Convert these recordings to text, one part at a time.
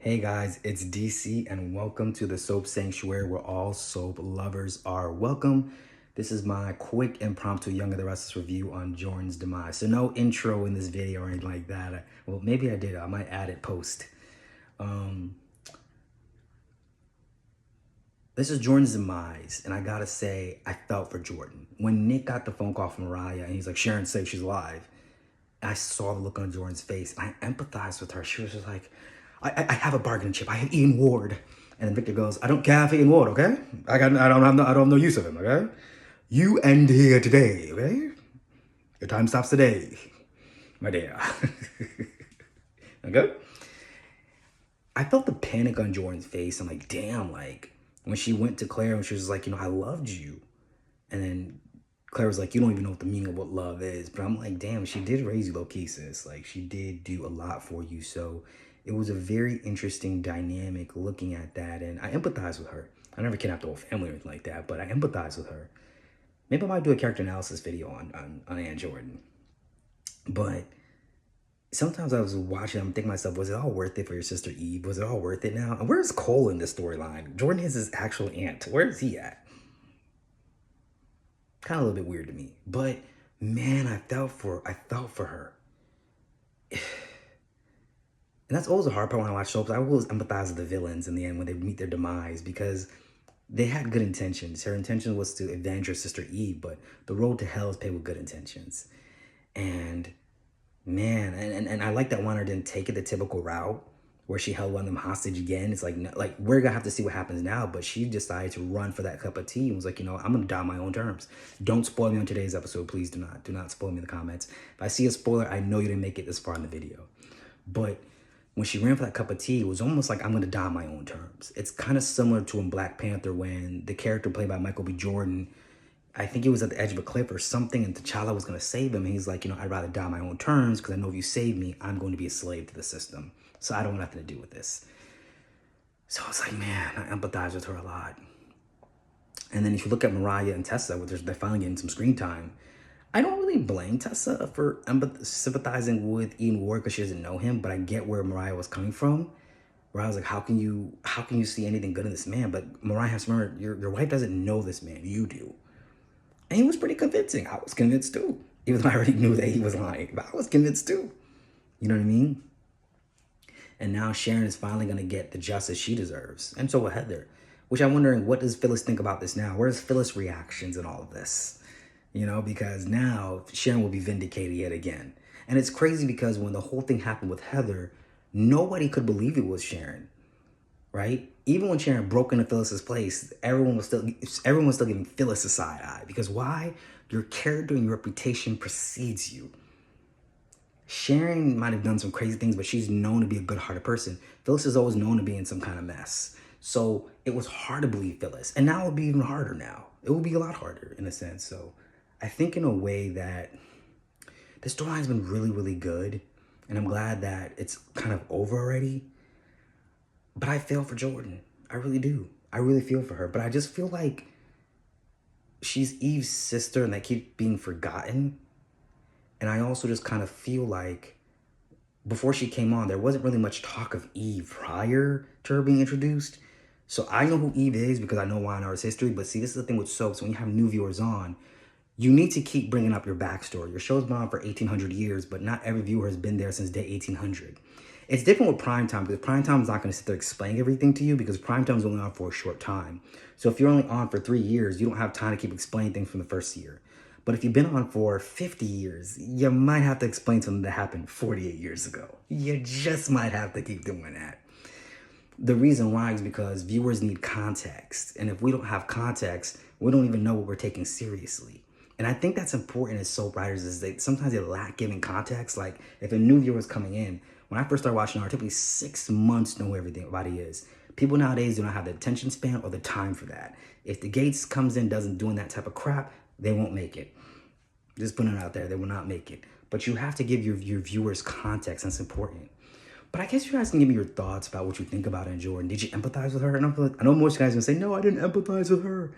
Hey guys, it's DC and welcome to the Soap Sanctuary where all soap lovers are welcome. This is my quick impromptu Young and the Restless review on Jordan's Demise. So no intro in this video or anything like that. Well, maybe I did. I might add it post. This is Jordan's Demise, and I gotta say, I felt for Jordan. When Nick got the phone call from Mariah and he's like, Sharon's safe, she's alive. I saw the look on Jordan's face, and I empathized with her. She was just like, I have a bargaining chip. I have Ian Ward. And then Victor goes, I don't care for Ian Ward, okay? I don't have no use of him, okay? You end here today, okay? Your time stops today, my dear. Okay? I felt the panic on Jordan's face. I'm like, damn, like, when she went to Claire and she was like, I loved you. And then Claire was like, you don't even know what the meaning of what love is. But I'm like, damn, she did raise you low-key, sis. Like, she did do a lot for you. So it was a very interesting dynamic looking at that. And I empathize with her. I never kidnapped the whole family or anything like that, but I empathize with her. Maybe I might do a character analysis video on Ann Jordan. But sometimes I was watching, I'm thinking to myself, was it all worth it for your sister Eve? Was it all worth it now? And where's Cole in this storyline? Jordan is his actual aunt. Where is he at? Kind of a little bit weird to me. But man, I felt for her. And that's always a hard part when I watch soaps. I always empathize with the villains in the end when they meet their demise because they had good intentions. Her intention was to avenge her sister Eve, but the road to hell is paved with good intentions. And man, and I like that Warner didn't take it the typical route where she held one of them hostage again. It's like, no, like we're gonna have to see what happens now. But she decided to run for that cup of tea and was like, I'm gonna die on my own terms. Don't spoil me on today's episode, please. Do not spoil me in the comments. If I see a spoiler, I know you didn't make it this far in the video. But when she ran for that cup of tea, it was almost like I'm gonna die on my own terms. It's kind of similar to in Black Panther when the character played by Michael B. Jordan, I think he was at the edge of a cliff or something, and T'Challa was going to save him. And he's like, I'd rather die on my own terms because I know if you save me, I'm going to be a slave to the system. So I don't want nothing to do with this. So I was like, man, I empathize with her a lot. And then if you look at Mariah and Tessa, they're finally getting some screen time. I don't really blame Tessa for sympathizing with Ian Ward because she doesn't know him, but I get where Mariah was coming from. Where I was like, how can you see anything good in this man? But Mariah has to remember, your wife doesn't know this man. You do. And he was pretty convincing. I was convinced too. Even though I already knew that he was lying. But I was convinced too. You know what I mean? And now Sharon is finally going to get the justice she deserves. And so will Heather. Which I'm wondering, what does Phyllis think about this now? Where's Phyllis' reactions in all of this? Because now Sharon will be vindicated yet again. And it's crazy because when the whole thing happened with Heather, nobody could believe it was Sharon. Right? Even when Sharon broke into Phyllis's place, everyone was still giving Phyllis a side eye. Because why? Your character and your reputation precedes you. Sharon might have done some crazy things, but she's known to be a good-hearted person. Phyllis is always known to be in some kind of mess. So it was hard to believe Phyllis. And now it'll be even harder now. It will be a lot harder in a sense. So I think in a way that the storyline has been really, really good. And I'm glad that it's kind of over already. But I feel for Jordan. I really do. I really feel for her. But I just feel like she's Eve's sister and that keeps being forgotten. And I also just kind of feel like before she came on, there wasn't really much talk of Eve prior to her being introduced. So I know who Eve is because I know YNR's history. But see, this is the thing with soaps. When you have new viewers on, you need to keep bringing up your backstory. Your show's been on for 1,800 years, but not every viewer has been there since day 1800. It's different with primetime because primetime is not going to sit there explaining everything to you because primetime is only on for a short time. So if you're only on for 3 years, you don't have time to keep explaining things from the first year. But if you've been on for 50 years, you might have to explain something that happened 48 years ago. You just might have to keep doing that. The reason why is because viewers need context. And if we don't have context, we don't even know what we're taking seriously. And I think that's important as soap writers is that sometimes they lack giving context. Like if a new viewer is coming in, when I first started watching art, it took me 6 months to know who everybody is. People nowadays do not have the attention span or the time for that. If the Gates comes in, doesn't doing that type of crap, they won't make it. Just putting it out there, they will not make it. But you have to give your viewers context, and it's important. But I guess you guys can give me your thoughts about what you think about Ann Jordan. Did you empathize with her? And I know most guys are gonna say, no, I didn't empathize with her.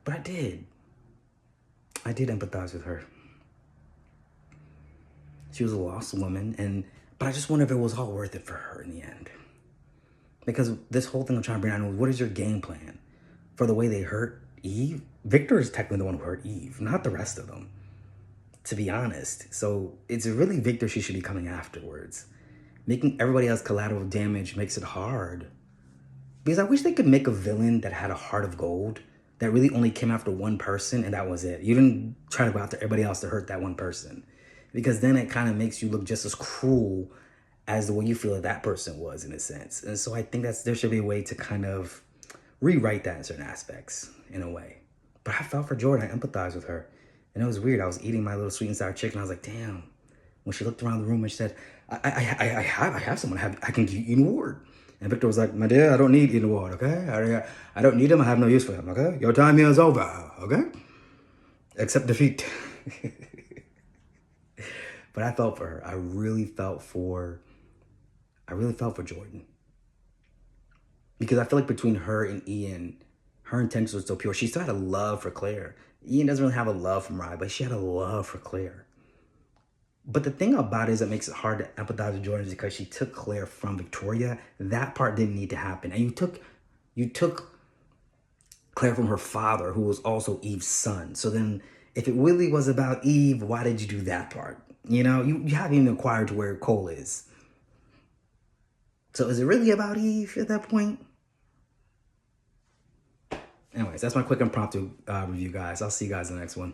But I did. I did empathize with her. She was a lost woman, but I just wonder if it was all worth it for her in the end. Because this whole thing I'm trying to bring out was, what is your game plan for the way they hurt Eve? Victor is technically the one who hurt Eve, not the rest of them, to be honest. So it's really Victor she should be coming afterwards. Making everybody else collateral damage makes it hard. Because I wish they could make a villain that had a heart of gold that really only came after one person and that was it. You didn't try to go after everybody else to hurt that one person. Because then it kind of makes you look just as cruel as the way you feel that person was, in a sense. And so I think there should be a way to kind of rewrite that in certain aspects, in a way. But I felt for Jordan. I empathized with her. And it was weird. I was eating my little sweet and sour chicken. I was like, damn. When she looked around the room and she said, I have someone I can give you an award. And Victor was like, my dear, I don't need an award, okay? I don't need him. I have no use for him, okay? Your time here is over, okay? Accept defeat. But I felt for her. I really felt for Jordan. Because I feel like between her and Ian, her intentions were so pure. She still had a love for Claire. Ian doesn't really have a love for Mariah, but she had a love for Claire. But the thing about it is that makes it hard to empathize with Jordan is because she took Claire from Victoria. That part didn't need to happen. And you took Claire from her father, who was also Eve's son. So then if it really was about Eve, why did you do that part? You know, you haven't even acquired to where Cole is. So is it really about Eve at that point? Anyways, that's my quick impromptu review, guys. I'll see you guys in the next one.